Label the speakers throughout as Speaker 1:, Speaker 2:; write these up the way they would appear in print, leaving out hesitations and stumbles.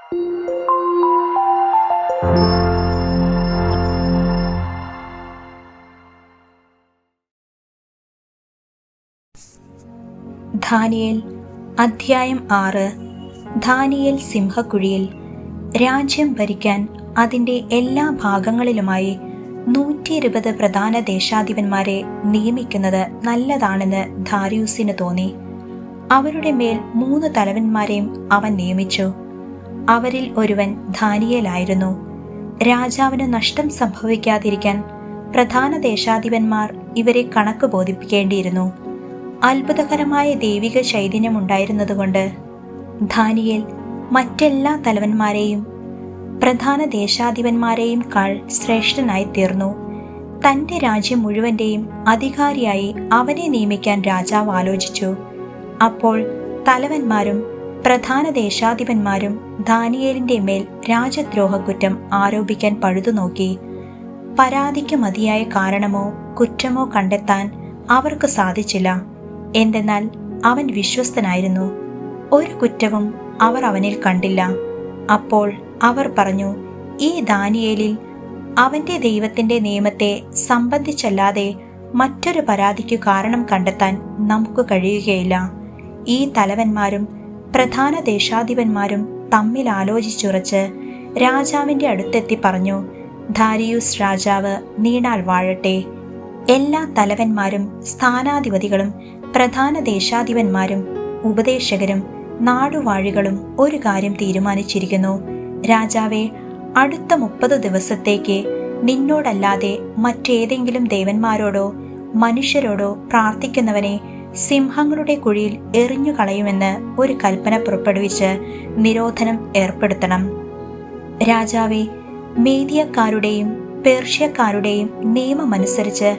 Speaker 1: Daniel അധ്യായം 6. Daniel സിംഹക്കുഴിയിൽ. രാജ്യം ഭരിക്കാൻ അതിൻ്റെ എല്ലാ ഭാഗങ്ങളിലുമായി 120 പ്രധാന ദേശാധിപന്മാരെ നിയമിക്കുന്നത് നല്ലതാണെന്ന് ദാരിയൂസിന് തോന്നി. അവരുടെ മേൽ 3 തലവന്മാരെയും അവൻ നിയമിച്ചു. അവരിൽ ഒരുവൻ ദാനിയേലായിരുന്നു. രാജാവിന് നഷ്ടം സംഭവിക്കാതിരിക്കാൻ പ്രധാന ദേശാധിപന്മാർ ഇവരെ കണക്ക് ബോധിപ്പിക്കേണ്ടിയിരുന്നു. അത്ഭുതകരമായ ദൈവിക ചൈതന്യമുണ്ടായിരുന്നതുകൊണ്ട് ദാനിയേൽ മറ്റെല്ലാ തലവന്മാരെയും പ്രധാന ദേശാധിപന്മാരെയും കാൾ ശ്രേഷ്ഠനായി തീർന്നു. തൻ്റെ രാജ്യം മുഴുവൻ്റെയും അധികാരിയായി അവനെ നിയമിക്കാൻ രാജാവ് ആലോചിച്ചു. അപ്പോൾ തലവന്മാരും പ്രധാന ദേശാധിപന്മാരും ദാനിയേലിൻ്റെ മേൽ രാജദ്രോഹക്കുറ്റം ആരോപിക്കാൻ പഴുതുനോക്കി. പരാതിക്ക് മതിയായ കാരണമോ കുറ്റമോ കണ്ടെത്താൻ അവർക്ക് സാധിച്ചില്ല. എന്തെന്നാൽ അവൻ വിശ്വസ്തനായിരുന്നു. ഒരു കുറ്റവും അവർ അവനിൽ കണ്ടില്ല. അപ്പോൾ അവർ പറഞ്ഞു, ഈ ദാനിയേലിൽ അവൻ്റെ ദൈവത്തിൻ്റെ നിയമത്തെ സംബന്ധിച്ചല്ലാതെ മറ്റൊരു പരാതിക്കു കാരണം കണ്ടെത്താൻ നമുക്ക് കഴിയുകയില്ല. ഈ തലവന്മാരും പ്രധാന ദേശാധിപന്മാരും തമ്മിൽ ആലോചിച്ചുറച്ച് രാജാവിൻ്റെ അടുത്തെത്തി പറഞ്ഞു, ദാരിയൂസ് രാജാവ് നീണാൾ വാഴട്ടെ. എല്ലാ തലവന്മാരും സ്ഥാനാധിപതികളും പ്രധാന ദേശാധിപന്മാരും ഉപദേശകരും നാടുവാഴികളും ഒരു കാര്യം തീരുമാനിച്ചിരിക്കുന്നു. രാജാവേ, അടുത്ത 30 ദിവസത്തേക്ക് നിന്നോടല്ലാതെ മറ്റേതെങ്കിലും ദേവന്മാരോടോ മനുഷ്യരോടോ പ്രാർത്ഥിക്കുന്നവനെ സിംഹങ്ങളുടെ കുഴിയിൽ എറിഞ്ഞു കളയുമെന്ന് ഒരു കൽപ്പന പുറപ്പെടുവിച്ച് നിരോധനം ഏർപ്പെടുത്തണം. രാജാവേ, മേദിയക്കാരുടെയും പേർഷ്യക്കാരുടെയും നിയമമനുസരിച്ച്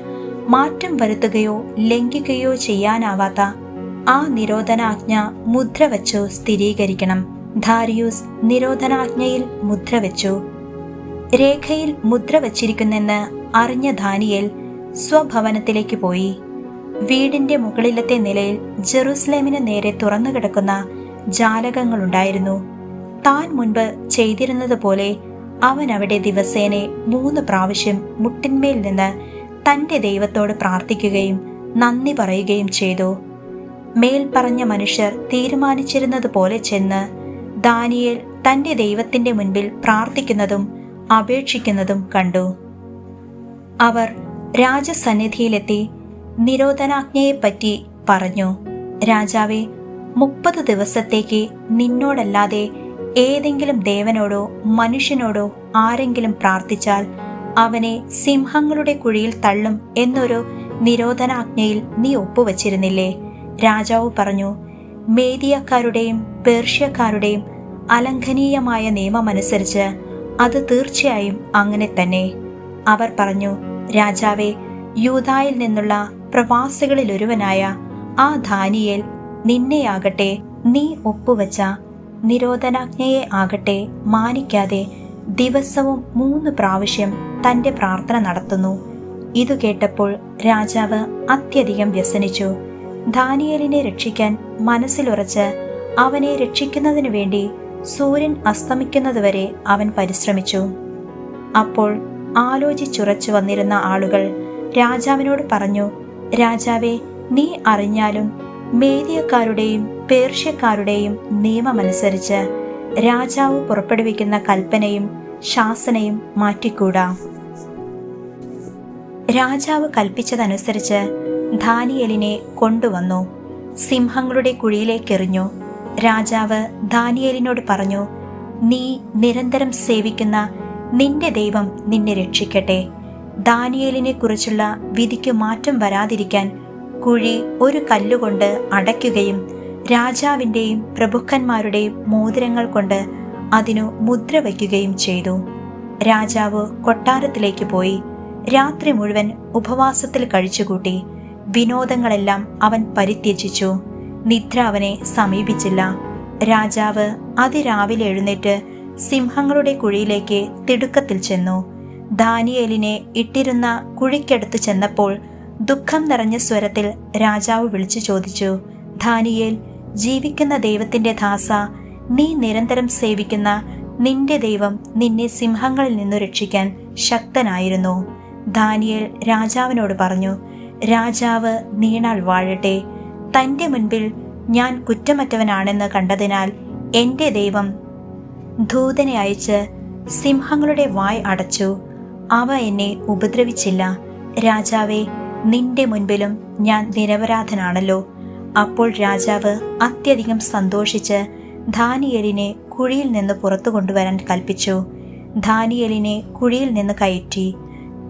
Speaker 1: മാറ്റം വരുത്തുകയോ ലംഘിക്കുകയോ ചെയ്യാനാവാത്ത ആ നിരോധനാജ്ഞ മുദ്ര വച്ചു സ്ഥിരീകരിക്കണം. ദാരിയൂസ് നിരോധനാജ്ഞയിൽ മുദ്ര വെച്ചു. രേഖയിൽ മുദ്ര വച്ചിരിക്കുന്നെന്ന് അറിഞ്ഞ ദാനിയേൽ സ്വഭവനത്തിലേക്ക് പോയി. വീടിന്റെ മുകളിലത്തെ നിലയിൽ ജെറുസലേമിന് നേരെ തുറന്നു കിടക്കുന്ന ജാലകങ്ങളുണ്ടായിരുന്നു. താൻ മുൻപ് ചെയ്തിരുന്നത് പോലെ അവൻ അവിടെ ദിവസേനെ 3 പ്രാവശ്യം മുട്ടിന്മേൽ നിന്ന് തൻ്റെ ദൈവത്തോട് പ്രാർത്ഥിക്കുകയും നന്ദി പറയുകയും ചെയ്തു. മേൽപ്പറഞ്ഞ മനുഷ്യർ തീരുമാനിച്ചിരുന്നത് പോലെ ചെന്ന് ദാനിയേൽ തൻ്റെ ദൈവത്തിൻ്റെ മുൻപിൽ പ്രാർത്ഥിക്കുന്നതും അപേക്ഷിക്കുന്നതും കണ്ടു. അവർ രാജസന്നിധിയിലെത്തി നിരോധനാജ്ഞയെപ്പറ്റി പറഞ്ഞു, രാജാവേ, 30 ദിവസത്തേക്ക് നിന്നോടല്ലാതെ ഏതെങ്കിലും ദേവനോടോ മനുഷ്യനോടോ ആരെങ്കിലും പ്രാർത്ഥിച്ചാൽ അവനെ സിംഹങ്ങളുടെ കുഴിയിൽ തള്ളും എന്നൊരു നിരോധനാജ്ഞയിൽ നീ ഒപ്പുവച്ചിരുന്നില്ലേ? രാജാവ് പറഞ്ഞു, മേദിയക്കാരുടെയും പേർഷ്യക്കാരുടെയും അലംഘനീയമായ നിയമമനുസരിച്ച് അത് തീർച്ചയായും അങ്ങനെ തന്നെ. അവർ പറഞ്ഞു, രാജാവേ, യൂദായിൽ നിന്നുള്ള പ്രവാസികളിലൊരുവനായ ആ ദാനിയേൽ നിന്നെയാകട്ടെ നീ ഒപ്പുവച്ച നിരോധനാജ്ഞയെ ആകട്ടെ മാനിക്കാതെ ദിവസവും 3 പ്രാവശ്യം തൻ്റെ പ്രാർത്ഥന നടത്തുന്നു. ഇതു കേട്ടപ്പോൾ രാജാവ് അത്യധികം വ്യസനിച്ചു. ദാനിയേലിനെ രക്ഷിക്കാൻ മനസ്സിലുറച്ച് അവനെ രക്ഷിക്കുന്നതിനു വേണ്ടി സൂര്യൻ അസ്തമിക്കുന്നതുവരെ അവൻ പരിശ്രമിച്ചു. അപ്പോൾ ആലോചിച്ചുറച്ചു വന്നിരുന്ന ആളുകൾ രാജാവിനോട് പറഞ്ഞു, രാജാവേ, നീ അറിഞ്ഞാലും മേദിയക്കാരുടെയും പേർഷ്യക്കാരുടെയും നിയമമനുസരിച്ച് രാജാവ് പുറപ്പെടുവിക്കുന്ന കൽപ്പനയും ശാസനയും മാറ്റിക്കൂടാ. രാജാവ് കൽപ്പിച്ചതനുസരിച്ച് ദാനിയേലിനെ കൊണ്ടുവന്നു സിംഹങ്ങളുടെ കുഴിയിലേക്കെറിഞ്ഞു. രാജാവ് ദാനിയേലിനോട് പറഞ്ഞു, നീ നിരന്തരം സേവിക്കുന്ന നിന്റെ ദൈവം നിന്നെ രക്ഷിക്കട്ടെ. ദാനിയേലിനെ കുറിച്ചുള്ള വിധിക്ക് മാറ്റം വരാതിരിക്കാൻ കുഴി ഒരു കല്ലുകൊണ്ട് അടയ്ക്കുകയും രാജാവിൻ്റെയും പ്രഭുക്കന്മാരുടെയും മോതിരങ്ങൾ കൊണ്ട് അതിനു മുദ്ര വയ്ക്കുകയും ചെയ്തു. രാജാവ് കൊട്ടാരത്തിലേക്ക് പോയി രാത്രി മുഴുവൻ ഉപവാസത്തിൽ കഴിച്ചുകൂട്ടി. വിനോദങ്ങളെല്ലാം അവൻ പരിത്യജിച്ചു. നിദ്ര അവനെ സമീപിച്ചില്ല. രാജാവ് അതിരാവിലെ എഴുന്നേറ്റ് സിംഹങ്ങളുടെ കുഴിയിലേക്ക് തിടുക്കത്തിൽ ചെന്നു. ദാനിയേലിനെ ഇട്ടിരുന്ന കുഴിക്കടുത്ത് ചെന്നപ്പോൾ ദുഃഖം നിറഞ്ഞ സ്വരത്തിൽ രാജാവ് വിളിച്ചു ചോദിച്ചു, ദാനിയേൽ, ജീവിക്കുന്ന ദൈവത്തിന്റെ ദാസ, നീ നിരന്തരം സേവിക്കുന്ന നിന്റെ ദൈവം നിന്നെ സിംഹങ്ങളിൽ നിന്നു രക്ഷിക്കാൻ ശക്തനായിരുന്നു. ദാനിയേൽ രാജാവിനോട് പറഞ്ഞു, രാജാവ് നീണാൾ വാഴട്ടെ. തന്റെ മുൻപിൽ ഞാൻ കുറ്റമറ്റവനാണെന്ന് കണ്ടതിനാൽ എന്റെ ദൈവം ദൂതനെ അയച്ച് സിംഹങ്ങളുടെ വായ് അടച്ചു. അവ എന്നെ ഉപദ്രവിച്ചില്ല. രാജാവേ, നിന്റെ മുൻപിലും ഞാൻ നിരപരാധനാണല്ലോ. അപ്പോൾ രാജാവ് അത്യധികം സന്തോഷിച്ച് ദാനിയേലിനെ കുഴിയിൽ നിന്ന് പുറത്തു കൊണ്ടുവരാൻ കൽപ്പിച്ചു. ദാനിയേലിനെ കുഴിയിൽ നിന്ന് കയറ്റി.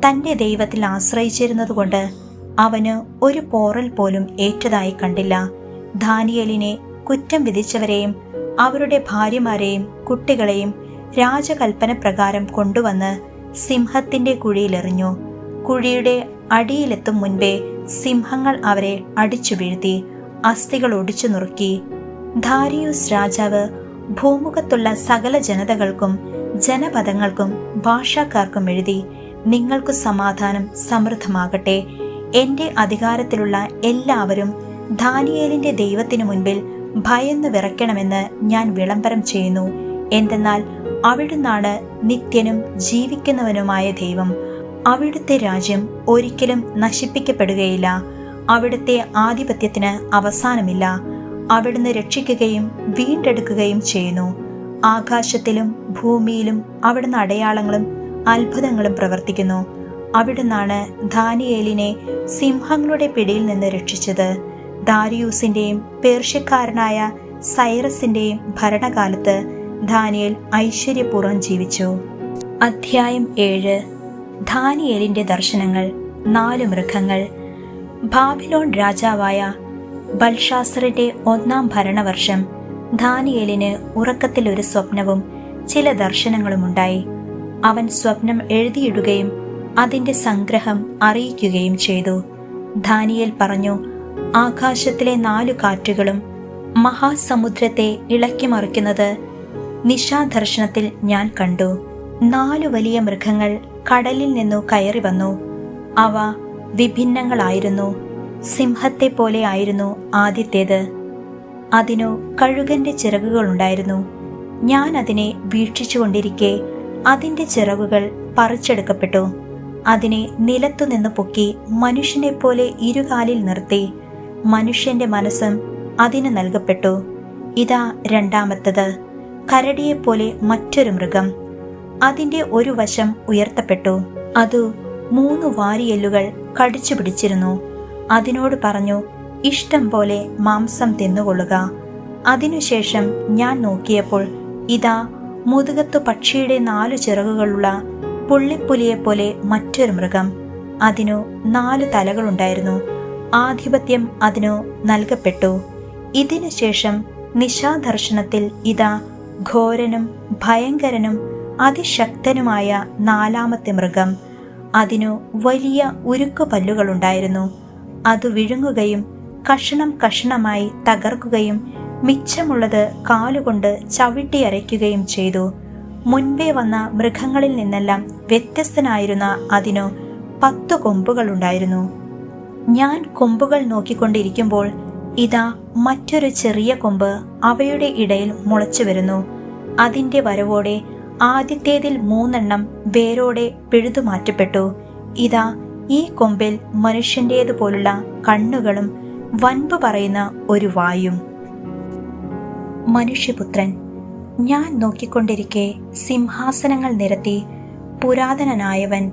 Speaker 1: തന്റെ ദൈവത്തിൽ ആശ്രയിച്ചിരുന്നതുകൊണ്ട് അവന് ഒരു പോറൽ പോലും ഏറ്റതായി കണ്ടില്ല. ദാനിയേലിനെ കുറ്റം വിധിച്ചവരെയും അവരുടെ ഭാര്യമാരെയും കുട്ടികളെയും രാജകൽപ്പന പ്രകാരം കൊണ്ടുവന്ന് സിംഹത്തിന്റെ കുഴിയിലെറിഞ്ഞു. കുഴിയുടെ അടിയിലെത്തും മുൻപേ സിംഹങ്ങൾ അവരെ അടിച്ചു വീഴ്ത്തി അസ്ഥികൾ ഒടിച്ചു നുറുക്കി. ദാരിയൂസ് രാജാവ് ഭൂമുഖത്തുള്ള സകല ജനതകൾക്കും ജനപദങ്ങൾക്കും ഭാഷാക്കാർക്കും എഴുതി, നിങ്ങൾക്കു സമാധാനം സമൃദ്ധമാകട്ടെ. എന്റെ അധികാരത്തിലുള്ള എല്ലാവരും ദാനിയേലിന്റെ ദൈവത്തിനു മുൻപിൽ ഭയന്ന് വിറയ്ക്കണമെന്ന് ഞാൻ വിളംബരം ചെയ്യുന്നു. എന്തെന്നാൽ അവിടുന്നാണ് നിത്യനും ജീവിക്കുന്നവനുമായ ദൈവം. അവിടുത്തെ രാജ്യം ഒരിക്കലും നശിപ്പിക്കപ്പെടുകയില്ല. അവിടുത്തെ ആധിപത്യത്തിന് അവസാനമില്ല. അവിടുന്ന് രക്ഷിക്കുകയും വീണ്ടെടുക്കുകയും ചെയ്യുന്നു. ആകാശത്തിലും ഭൂമിയിലും അവിടുന്ന് അടയാളങ്ങളും അത്ഭുതങ്ങളും പ്രവർത്തിക്കുന്നു. അവിടുന്നാണ് ദാനിയേലിനെ സിംഹങ്ങളുടെ പിടിയിൽ നിന്ന് രക്ഷിച്ചത്. ദാരിയൂസിന്റെയും പേർഷ്യക്കാരനായ സൈറസിന്റെയും ഭരണകാലത്ത് ദാനിയേൽ ഐശ്വര്യപൂർവ്വം ജീവിച്ചു. അധ്യായം 7. ദാനിയേലിന്റെ ദർശനങ്ങൾ. 4 മൃഗങ്ങൾ. ബാബിലോൺ രാജാവായ ബൽഷാസറിന്റെ 1-ാം ഭരണവർഷം ദാനിയേലിന് ഉറക്കത്തിൽ ഒരു സ്വപ്നവും ചില ദർശനങ്ങളും ഉണ്ടായി. അവൻ സ്വപ്നം എഴുതിയിടുകയും അതിന്റെ സംഗ്രഹം അറിയിക്കുകയും ചെയ്തു. ദാനിയേൽ പറഞ്ഞു, ആകാശത്തിലെ 4 കാറ്റുകളും മഹാസമുദ്രത്തെ ഇളക്കിമറിക്കുന്നത് നിശാദർശനത്തിൽ ഞാൻ കണ്ടു. 4 വലിയ മൃഗങ്ങൾ കടലിൽ നിന്നു കയറി വന്നു. അവ വിഭിന്നങ്ങളായിരുന്നു. സിംഹത്തെ പോലെ ആയിരുന്നു ആദ്യത്തേത്. അതിനു കഴുകന്റെ ചിറകുകളുണ്ടായിരുന്നു. ഞാൻ അതിനെ വീക്ഷിച്ചുകൊണ്ടിരിക്കെ അതിന്റെ ചിറകുകൾ പറിച്ചെടുക്കപ്പെട്ടു. അതിനെ നിലത്തുനിന്ന് പൊക്കി മനുഷ്യനെ പോലെ ഇരുകാലിൽ നിർത്തി. മനുഷ്യന്റെ മനസ്സും അതിന് നൽകപ്പെട്ടു. ഇതാ രണ്ടാമത്തത്, കരടിയെപ്പോലെ മറ്റൊരു മൃഗം. അതിന്റെ ഒരു വശം ഉയർത്തപ്പെട്ടു. അതു 3 വാരിയെല്ലുകൾ കടിച്ചു പിടിച്ചിരുന്നു. അതിനോട് പറഞ്ഞു, ഇഷ്ടം പോലെ മാംസം തിന്നുകൊള്ളുക. അതിനുശേഷം ഞാൻ നോക്കിയപ്പോൾ ഇതാ മുതുകത്തു പക്ഷിയുടെ 4 ചിറകുകളുള്ള പുള്ളിപ്പുലിയെപ്പോലെ മറ്റൊരു മൃഗം. അതിനു 4 തലകളുണ്ടായിരുന്നു. ആധിപത്യം അതിനു നൽകപ്പെട്ടു. ഇതിനുശേഷം നിശാദർശനത്തിൽ ഇതാ ഘോരനും ഭയങ്കരനും അതിശക്തനുമായ 4-ാമത്തെ മൃഗം. അതിനു വലിയ ഉരുക്കു പല്ലുകളുണ്ടായിരുന്നു. അത് വിഴുങ്ങുകയും കഷണം കഷണമായി തകർക്കുകയും മിച്ചമുള്ളത് കാലുകൊണ്ട് ചവിട്ടിയരയ്ക്കുകയും ചെയ്തു. മുൻപേ വന്ന മൃഗങ്ങളിൽ നിന്നെല്ലാം വ്യത്യസ്തനായിരുന്ന അതിനു 10 കൊമ്പുകളുണ്ടായിരുന്നു. ഞാൻ കൊമ്പുകൾ നോക്കിക്കൊണ്ടിരിക്കുമ്പോൾ ഇതാ മറ്റൊരു ചെറിയ കൊമ്പ് അവയുടെ ഇടയിൽ മുളച്ചു വരുന്നു. അതിന്റെ വരവോടെ ആദ്യത്തേതിൽ 3 എണ്ണം വേരോടെ പിഴുതുമാറ്റപ്പെട്ടു. ഇതാ ഈ കൊമ്പിൽ മനുഷ്യന്റേതുപോലുള്ള കണ്ണുകളും വൻപ് പറയുന്ന ഒരു വായും. മനുഷ്യപുത്രൻ, ഞാൻ നോക്കിക്കൊണ്ടിരിക്കെ സിംഹാസനങ്ങൾ നിരത്തി പുരാതനനായവൻ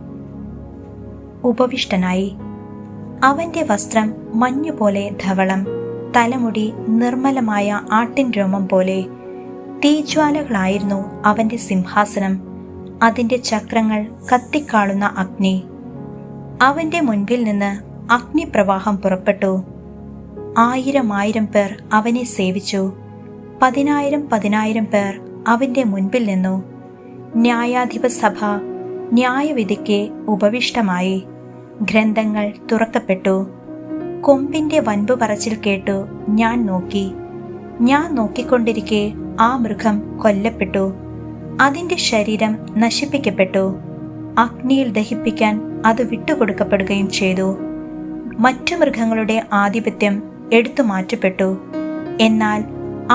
Speaker 1: ഉപവിഷ്ടനായി. അവന്റെ വസ്ത്രം മഞ്ഞുപോലെ ധവളം, തലമുടി നിർമ്മലമായ ആട്ടിൻ രോമം പോലെ. തീജ്വാലകളായിരുന്നു അവന്റെ സിംഹാസനം, അതിന്റെ ചക്രങ്ങൾ കത്തിക്കാളുന്ന അഗ്നി. അവന്റെ മുൻപിൽ നിന്ന് അഗ്നിപ്രവാഹം പുറപ്പെട്ടു. 1000 പേർ അവനെ സേവിച്ചു. 10,000 പേർ അവന്റെ മുൻപിൽ നിന്നു. ന്യായാധിപ സഭ ന്യായവിധിക്ക് ഉപവിഷ്ടമായി. ഗ്രന്ഥങ്ങൾ തുറക്കപ്പെട്ടു. കൊമ്പിന്റെ വൻപ് പറച്ചിൽ കേട്ടു ഞാൻ നോക്കി. ഞാൻ നോക്കിക്കൊണ്ടിരിക്കെ ആ മൃഗം കൊല്ലപ്പെട്ടു. അതിന്റെ ശരീരം നശിപ്പിക്കപ്പെട്ടു. അഗ്നിയിൽ ദഹിപ്പിക്കാൻ അത് വിട്ടുകൊടുക്കപ്പെടുകയും ചെയ്തു. മറ്റു മൃഗങ്ങളുടെ ആധിപത്യം എടുത്തു മാറ്റപ്പെട്ടു. എന്നാൽ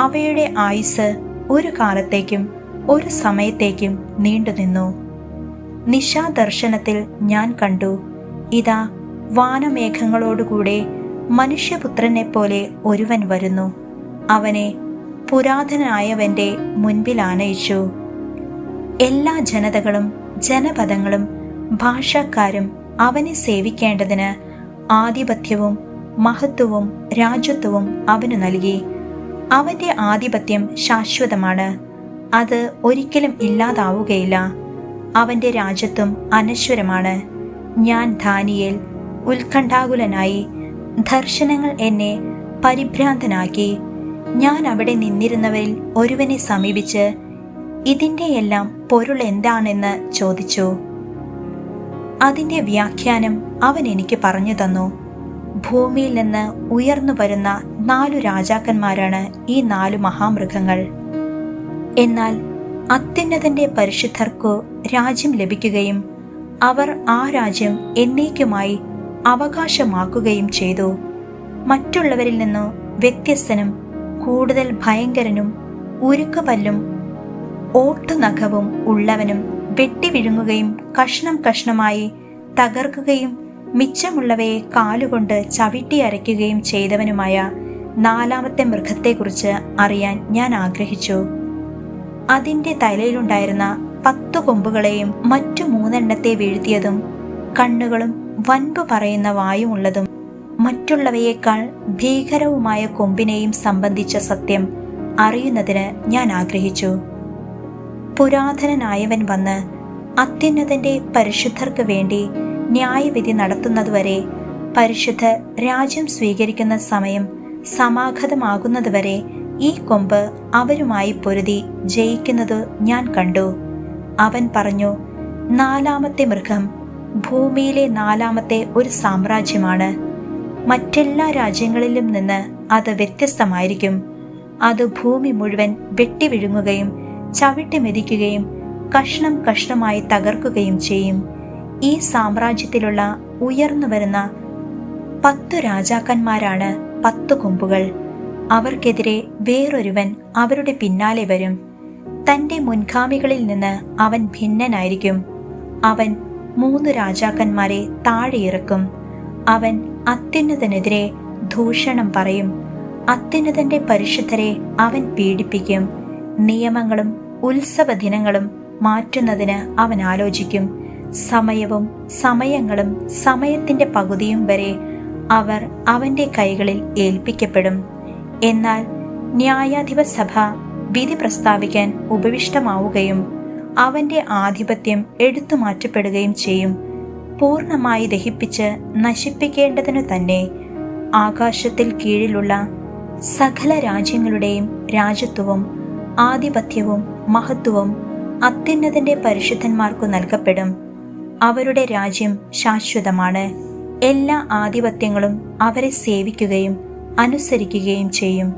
Speaker 1: അവയുടെ ആയുസ് ഒരു കാലത്തേക്കും ഒരു സമയത്തേക്കും നീണ്ടുനിന്നു. നിശാദർശനത്തിൽ ഞാൻ കണ്ടു, ഇതാ വാനമേഘങ്ങളോടുകൂടെ മനുഷ്യപുത്രനെ പോലെ ഒരുവൻ വരുന്നു. അവനെ പുരാതനായവന്റെ മുൻപിൽ ആനയിച്ചു. എല്ലാ ജനതകളും ജനപദങ്ങളും ഭാഷക്കാരും അവനെ സേവിക്കേണ്ടതിന് ആധിപത്യവും മഹത്വവും രാജ്യത്വവും അവന് നൽകി. അവന്റെ ആധിപത്യം ശാശ്വതമാണ്, അത് ഒരിക്കലും ഇല്ലാതാവുകയില്ല. അവന്റെ രാജ്യത്വം അനശ്വരമാണ്. ഞാൻ ദാനിയേൽ ഉത്കണ്ഠാകുലനായി. ദർശനങ്ങൾ എന്നെ പരിഭ്രാന്തനാക്കി. ഞാൻ അവിടെ നിന്നിരുന്നവരിൽ ഒരുവനെ സമീപിച്ച് ഇതിൻ്റെ എല്ലാം പൊരുൾ എന്താണെന്ന് ചോദിച്ചു. അതിൻ്റെ വ്യാഖ്യാനം അവൻ എനിക്ക് പറഞ്ഞു തന്നു. ഭൂമിയിൽ നിന്ന് ഉയർന്നു വരുന്ന 4 രാജാക്കന്മാരാണ് ഈ 4 മഹാമൃഗങ്ങൾ. എന്നാൽ അത്യുന്നതന്റെ പരിശുദ്ധർക്കു രാജ്യം ലഭിക്കുകയും അവർ ആ രാജ്യം എന്നേക്കുമായി അവകാശമാക്കുകയും ചെയ്തു. മറ്റുള്ളവരിൽ നിന്നു വ്യത്യസ്തനും കൂടുതൽ ഭയങ്കരനും ഉരുക്കുപല്ലും ഓട്ടുനഖവും ഉള്ളവനും വെട്ടിവിഴുങ്ങുകയും കഷ്ണം കഷ്ണമായി തകർക്കുകയും മിച്ചമുള്ളവയെ കാലുകൊണ്ട് ചവിട്ടി അരയ്ക്കുകയും ചെയ്തവനുമായ 4ാമത്തെ മൃഗത്തെക്കുറിച്ച് അറിയാൻ ഞാൻ ആഗ്രഹിച്ചു. അതിൻ്റെ തലയിലുണ്ടായിരുന്ന 10 കൊമ്പുകളെയും മറ്റു 3 വീഴ്ത്തിയതും കണ്ണുകളും വൻപ് പറയുന്ന വായുമുള്ളതും മറ്റുള്ളവയേക്കാൾ ഭീകരവുമായ കൊമ്പിനെയും സംബന്ധിച്ച സത്യം അറിയുന്നതിന് ഞാൻ ആഗ്രഹിച്ചു. പുരാതനനായവൻ വന്ന് അത്യുന്നതന്റെ പരിശുദ്ധർക്ക് വേണ്ടി ന്യായവിധി നടത്തുന്നതുവരെ, പരിശുദ്ധർ രാജ്യം സ്വീകരിക്കുന്ന സമയം സമാഗതമാകുന്നതുവരെ ഈ കൊമ്പ് അവരുമായി പൊരുതി ജയിക്കുന്നത് ഞാൻ കണ്ടു. അവൻ പറഞ്ഞു, 4ാമത്തെ മൃഗം ഭൂമിയിലെ 4ാമത്തെ ഒരു സാമ്രാജ്യമാണ്. മറ്റെല്ലാ രാജ്യങ്ങളിലും നിന്ന് അത് വ്യത്യസ്തമായിരിക്കും. അത് ഭൂമി മുഴുവൻ വെട്ടിവിഴുങ്ങുകയും ചവിട്ടി മെതിക്കുകയും കഷ്ണം കഷ്ണമായി തകർക്കുകയും ചെയ്യും. ഈ സാമ്രാജ്യത്തിലുള്ള ഉയർന്നു വരുന്ന 10 രാജാക്കന്മാരാണ് 10 കൊമ്പുകൾ. അവർക്കെതിരെ വേറൊരുവൻ അവരുടെ പിന്നാലെ വരും. തന്റെ മുൻഗാമികളിൽ നിന്ന് അവൻ ഭിന്നനായിരിക്കും. അവൻ 3 രാജാക്കന്മാരെ താഴെയിറക്കും. അവൻ അത്യുന്നതനെതിരെ ദൂഷണം പറയും. അത്യുന്നതന്റെ പരിശുദ്ധരെ അവൻ പീഡിപ്പിക്കും. നിയമങ്ങളും ഉത്സവ ദിനങ്ങളും മാറ്റുന്നതിന് അവൻ ആലോചിക്കും. സമയവും സമയങ്ങളും സമയത്തിന്റെ പകുതിയും വരെ അവർ അവന്റെ കൈകളിൽ ഏൽപ്പിക്കപ്പെടും. എന്നാൽ ന്യായാധിപ സഭ വിധി പ്രസ്താവിക്കാൻ ഉപവിഷ്ടമാവുകയും അവന്റെ ആധിപത്യം എടുത്തുമാറ്റപ്പെടുകയും ചെയ്യും. പൂർണ്ണമായി ദഹിപ്പിച്ച് നശിപ്പിക്കേണ്ടതിനു തന്നെ ആകാശത്തിൽ കീഴിലുള്ള സകല രാജ്യങ്ങളുടെയും രാജ്യത്വവും ആധിപത്യവും മഹത്വവും അത്യുന്നതന്റെ പരിശുദ്ധന്മാർക്കു നൽകപ്പെടും. അവരുടെ രാജ്യം ശാശ്വതമാണ്. എല്ലാ ആധിപത്യങ്ങളും അവരെ സേവിക്കുകയും അനുസരിക്കുകയും ചെയ്യും.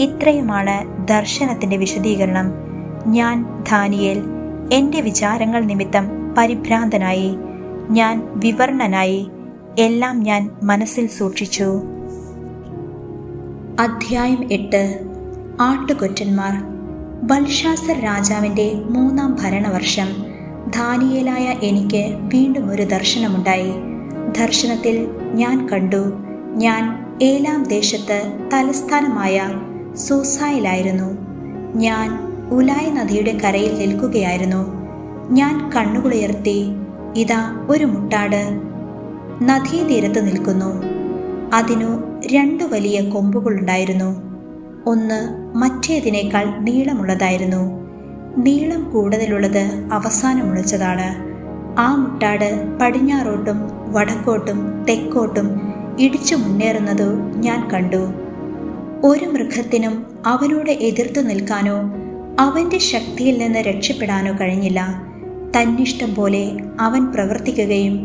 Speaker 1: ഇത്രയുമാണ് ദർശനത്തിന്റെ വിശദീകരണം. ഞാൻ ദാനിയേൽ എന്റെ വിചാരങ്ങൾ നിമിത്തം പരിഭ്രാന്തനായി. ഞാൻ വിവരണനായി. എല്ലാം ഞാൻ മനസ്സിൽ സൂക്ഷിച്ചു. അധ്യായം 8. ആട്ടുകൊറ്റന്മാർ. ബൽഷാസർ രാജാവിന്റെ 3ാം ഭരണവർഷം ദാനിയേലായ എനിക്ക് വീണ്ടും ഒരു ദർശനമുണ്ടായി. ദർശനത്തിൽ ഞാൻ കണ്ടു, ഞാൻ ഏലാം ദേശത്ത് തലസ്ഥാനമായ സൂസായിലായിരുന്നു. ഞാൻ ഉലായ് നദിയുടെ കരയിൽ നിൽക്കുകയായിരുന്നു. ഞാൻ കണ്ണുകളുയർത്തി, ഇതാ ഒരു മുട്ടാട് നദീതീരത്ത് നിൽക്കുന്നു. അതിനു 2 വലിയ കൊമ്പുകളുണ്ടായിരുന്നു. ഒന്ന് മറ്റേതിനേക്കാൾ നീളമുള്ളതായിരുന്നു. നീളം കൂടുതലുള്ളത് അവസാനം മുളച്ചതാണ്. ആ മുട്ടാട് പടിഞ്ഞാറോട്ടും വടക്കോട്ടും തെക്കോട്ടും ഇടിച്ചു മുന്നേറുന്നതു ഞാൻ കണ്ടു. ഒരു മൃഗത്തിനും അവനോട് എതിർത്തു നിൽക്കാനോ അവന്റെ ശക്തിയിൽ നിന്ന് രക്ഷപ്പെടാനോ കഴിഞ്ഞില്ല. തന്നിഷ്ടം പോലെ അവൻ പ്രവർത്തിക്കുകയും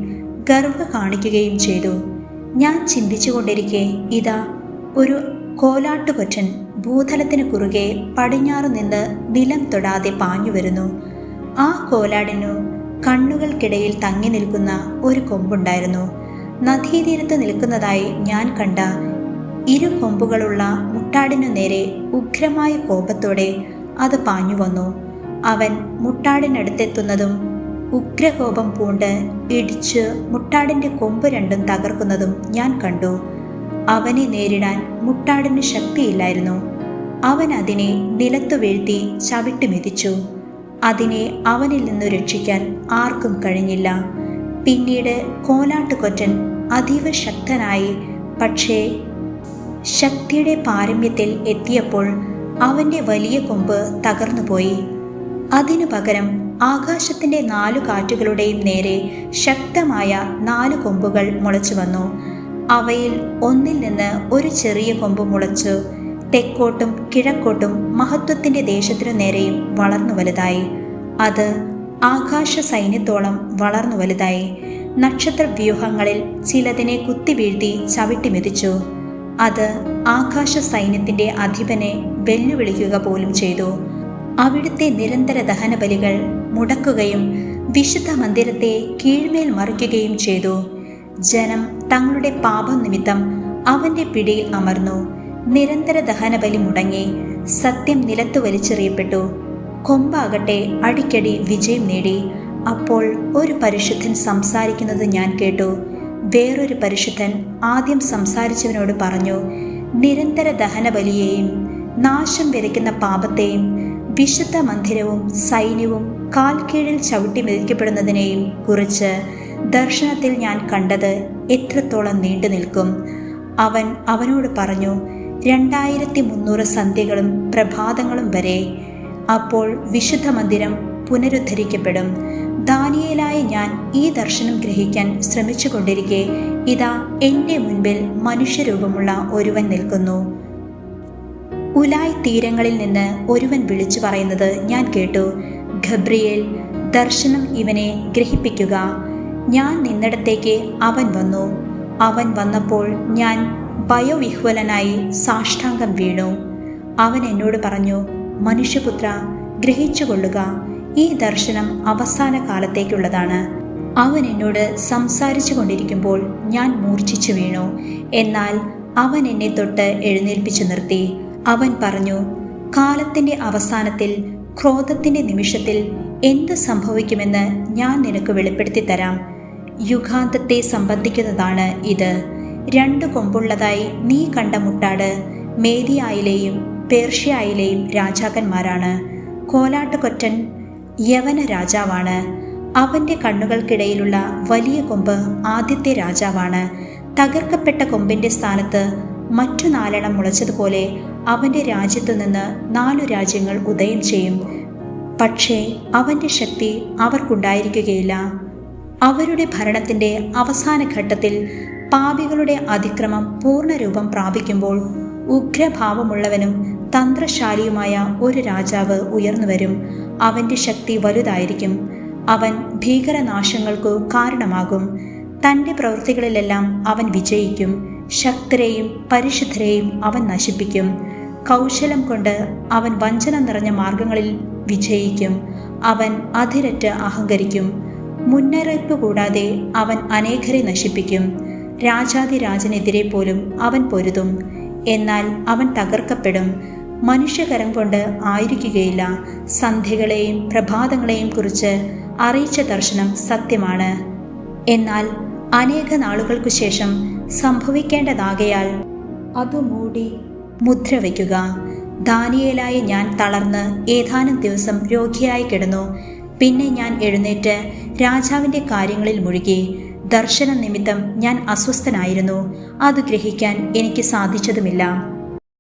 Speaker 1: ഗർവ കാണിക്കുകയും ചെയ്തു. ഞാൻ ചിന്തിച്ചുകൊണ്ടിരിക്കെ ഇതാ ഒരു കോലാട്ടുകൊറ്റൻ ഭൂതലത്തിന് കുറുകെ പടിഞ്ഞാറു നിന്ന് നിലം തൊടാതെ പാഞ്ഞു വരുന്നു. ആ കോലാടിനു കണ്ണുകൾക്കിടയിൽ തങ്ങി നിൽക്കുന്ന ഒരു കൊമ്പുണ്ടായിരുന്നു. നദീതീരത്ത് നിൽക്കുന്നതായി ഞാൻ കണ്ട 2 കൊമ്പുകളുള്ള മുട്ടാടിനു നേരെ ഉഗ്രമായ കോപത്തോടെ അത് പാഞ്ഞു വന്നു. അവൻ മുട്ടാടിനടുത്തെത്തുന്നതും ഉഗ്രകോപം പൂണ്ട് ഇടിച്ച് മുട്ടാടിൻ്റെ കൊമ്പ് രണ്ടും തകർക്കുന്നതും ഞാൻ കണ്ടു. അവനെ നേരിടാൻ മുട്ടാടിന് ശക്തിയില്ലായിരുന്നു. അവൻ അതിനെ നിലത്തു വീഴ്ത്തി ചവിട്ടി മെതിച്ചു. അതിനെ അവനിൽ നിന്നു രക്ഷിക്കാൻ ആർക്കും കഴിഞ്ഞില്ല. പിന്നീട് കോലാട്ടുകൊറ്റൻ അതീവ ശക്തനായി, പക്ഷേ ശക്തിയുടെ പാരമ്യത്തിൽ എത്തിയപ്പോൾ അവൻ്റെ വലിയ കൊമ്പ് തകർന്നുപോയി. അതിനു പകരം ആകാശത്തിൻ്റെ 4 കാറ്റുകളുടെയും നേരെ ശക്തമായ 4 കൊമ്പുകൾ മുളച്ചു വന്നു. അവയിൽ ഒന്നിൽ നിന്ന് ഒരു ചെറിയ കൊമ്പ് മുളച്ചു തെക്കോട്ടും കിഴക്കോട്ടും മഹത്വത്തിൻ്റെ ദേശത്തിനു നേരെയും വളർന്നു വലുതായി. അത് ആകാശ സൈന്യത്തോളം വളർന്നു വലുതായി. നക്ഷത്രവ്യൂഹങ്ങളിൽ ചിലതിനെ കുത്തിവീഴ്ത്തി ചവിട്ടി മെതിച്ചു. അത് ആകാശ സൈന്യത്തിൻ്റെ അധിപനെ വെല്ലുവിളിക്കുക പോലും ചെയ്തു. അവിടുത്തെ നിരന്തര ദഹനബലികൾ മുടക്കുകയും വിശുദ്ധ മന്ദിരത്തെ കീഴ്മേൽ മറിക്കുകയും ചെയ്തു. ജനം തങ്ങളുടെ പാപം നിമിത്തം അവൻ്റെ പിടിയിൽ അമർന്നു. നിരന്തര ദഹനബലി മുടങ്ങി. സത്യം നിലത്തു വലിച്ചെറിയപ്പെട്ടു. കൊമ്പാകട്ടെ അടിക്കടി വിജയം നേടി. അപ്പോൾ ഒരു പരിശുദ്ധൻ സംസാരിക്കുന്നത് ഞാൻ കേട്ടു. വേറൊരു പരിശുദ്ധൻ ആദ്യം സംസാരിച്ചവനോട് പറഞ്ഞു, നിരന്തര ദഹനബലിയെയും നാശം വിതയ്ക്കുന്ന പാപത്തെയും വിശുദ്ധ മന്ദിരവും സൈന്യവും കാൽ കീഴിൽ ചവിട്ടി മെതിക്കപ്പെടുന്നതിനെയും കുറിച്ച് ദർശനത്തിൽ ഞാൻ കണ്ടത് എത്രത്തോളം നീണ്ടു നിൽക്കും? അവൻ അവനോട് പറഞ്ഞു, 2300 സന്ധ്യകളും പ്രഭാതങ്ങളും വരെ. അപ്പോൾ വിശുദ്ധ മന്ദിരം പുനരുദ്ധരിക്കപ്പെടും. ദാനിയേലായ ഞാൻ ഈ ദർശനം ഗ്രഹിക്കാൻ ശ്രമിച്ചു കൊണ്ടിരിക്കെ ഇതാ എൻ്റെ മുൻപിൽ മനുഷ്യരൂപമുള്ള ഒരുവൻ നിൽക്കുന്നു. ഉലായ് തീരങ്ങളിൽ നിന്ന് ഒരുവൻ വിളിച്ചു പറയുന്നത് ഞാൻ കേട്ടു, ഗബ്രിയേൽ, ദർശനം ഇവനെ ഗ്രഹിപ്പിക്കുക. ഞാൻ നിന്നിടത്തേക്ക് അവൻ വന്നു. അവൻ വന്നപ്പോൾ ഞാൻ ഭയവിഹ്വലനായി സാഷ്ടാംഗം വീണു. അവൻ എന്നോട് പറഞ്ഞു, മനുഷ്യപുത്ര, ഗ്രഹിച്ചുകൊള്ളുക, ഈ ദർശനം അവസാന കാലത്തേക്കുള്ളതാണ്. അവൻ എന്നോട് സംസാരിച്ചു കൊണ്ടിരിക്കുമ്പോൾ ഞാൻ മൂർച്ഛിച്ചു വീണു. എന്നാൽ അവൻ എന്നെ തൊട്ട് എഴുന്നേൽപ്പിച്ചു നിർത്തി. അവൻ പറഞ്ഞു, കാലത്തിൻ്റെ അവസാനത്തിൽ, ക്രോധത്തിൻ്റെ നിമിഷത്തിൽ എന്ത് സംഭവിക്കുമെന്ന് ഞാൻ നിനക്ക് വെളിപ്പെടുത്തി തരാം. യുഗാന്തത്തെ സംബന്ധിക്കുന്നതാണ് ഇത്. 2 കൊമ്പുള്ളതായി നീ കണ്ട മുട്ടാട് മേദിയായിലെയും പേർഷ്യയിലെയും രാജാക്കന്മാരാണ്. കോലാട്ടുകൊറ്റൻ യവന രാജാവാണ്. അവൻ്റെ കണ്ണുകൾക്കിടയിലുള്ള വലിയ കൊമ്പ് ആദ്യത്തെ രാജാവാണ്. തകർക്കപ്പെട്ട കൊമ്പിൻ്റെ സ്ഥാനത്ത് മറ്റു 4 മുളച്ചതുപോലെ അവൻ്റെ രാജ്യത്തു നിന്ന് 4 രാജ്യങ്ങൾ ഉദയം ചെയ്യും. പക്ഷേ അവൻ്റെ ശക്തി അവർക്കുണ്ടായിരിക്കുകയില്ല. അവരുടെ ഭരണത്തിൻ്റെ അവസാന ഘട്ടത്തിൽ പാപികളുടെ അതിക്രമം പൂർണ്ണരൂപം പ്രാപിക്കുമ്പോൾ ഉഗ്രഭാവമുള്ളവനും തന്ത്രശാലിയുമായ ഒരു രാജാവ് ഉയർന്നുവരും. അവൻ്റെ ശക്തി വലുതായിരിക്കും. അവൻ ഭീകരനാശങ്ങൾക്കു കാരണമാകും. തൻ്റെ പ്രവൃത്തികളിലെല്ലാം അവൻ വിജയിക്കും. ശക്തരെയും പരിശുദ്ധരെയും അവൻ നശിപ്പിക്കും. കൗശലം കൊണ്ട് അവൻ വഞ്ചന നിറഞ്ഞ മാർഗങ്ങളിൽ വിജയിക്കും. അവൻ അതിരറ്റ് അഹങ്കരിക്കും. മുന്നറിയിപ്പ് കൂടാതെ അവൻ അനേകരെ നശിപ്പിക്കും. രാജാതിരാജനെതിരെ പോലും അവൻ പൊരുതും. എന്നാൽ അവൻ തകർക്കപ്പെടും. മനുഷ്യകരം കൊണ്ട് ആയിരിക്കുകയില്ല. സന്ധ്യകളെയും പ്രഭാതങ്ങളെയും കുറിച്ച് അറിയിച്ച ദർശനം സത്യമാണ്. എന്നാൽ അനേക നാളുകൾക്കു ശേഷം സംഭവിക്കേണ്ടതാകയാൽ അതു മൂടി മുദ്ര വയ്ക്കുക. ദാനിയേലായ ഞാൻ തളർന്ന് ഏതാനും ദിവസം രോഗിയായി കിടന്നു. പിന്നെ ഞാൻ എഴുന്നേറ്റ് രാജാവിൻ്റെ കാര്യങ്ങളിൽ മുഴുകി. ദർശനം നിമിത്തം ഞാൻ അസ്വസ്ഥനായിരുന്നു. അത് ഗ്രഹിക്കാൻ എനിക്ക് സാധിച്ചതുമില്ല.